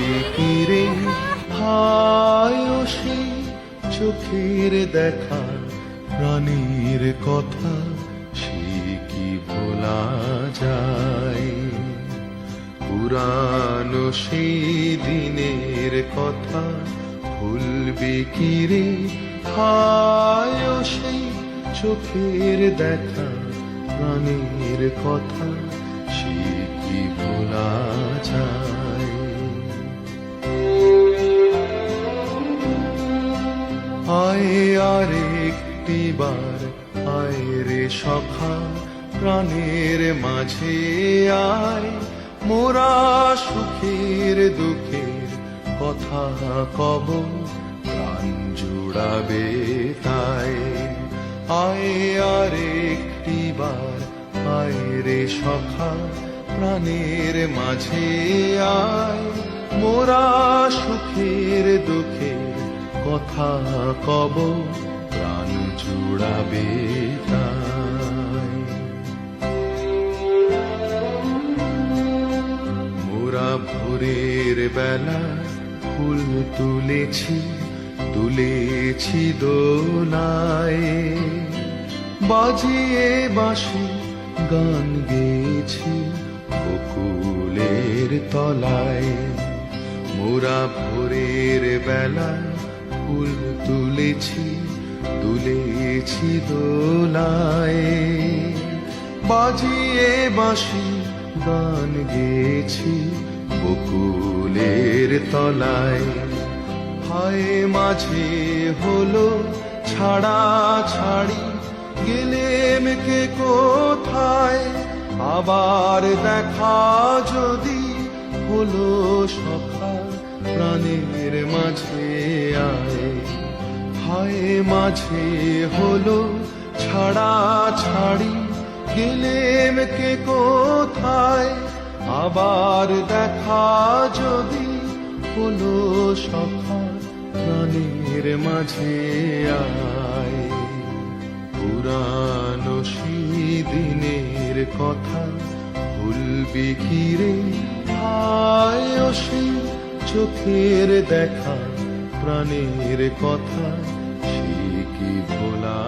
ভুলবি কি রে হায় ও সেই চোখের দেখা প্রাণীর কথা সে কি ভোলা যায় পুরানো সেই দিনের কথা ভুলবি কি রে হায় ও সেই চোখের দেখা প্রাণীর কথা সে কি ভোলা যায় আয় আর একটি বার আয় রে সখা প্রাণের মাঝে আয় মোরা সুখের দুঃখের কথা কব প্রাণ জুড়াবে তাই আয় আর একটি বার আয় রে সখা প্রাণের মাঝে আয় মোরা সুখের দুঃখের কথা কব প্রাণ জুড়াবে তাই মোরা ভোরের বেলা ফুল তুলেছি তুলেছি দোলায় বাজিয়ে বাঁশি গান গেয়েছি বকুলের তলায় মোরা ভোরের বেলা ফুল তুলেছি তুলেছি দোলায় বাজিয়ে বাঁশি গান গেয়েছি বকুলের তলায় হায় মাঝে হলো ছাড়া ছাড়ি গেলেম কে কোথায় আবার দেখা যদি হলো সখা প্রাণের মাঝে আয় হায় মাঝে হলো ছাড়া ছাড়ি গেলেম কে কোথায় আবার দেখা যদি হলো সখা প্রাণের মাঝে আয় পুরানো সেই দিনের কথা ভুলবি কি রে হায় ও সেই চোখের দেখা প্রাণের কথা সে কি ভোলা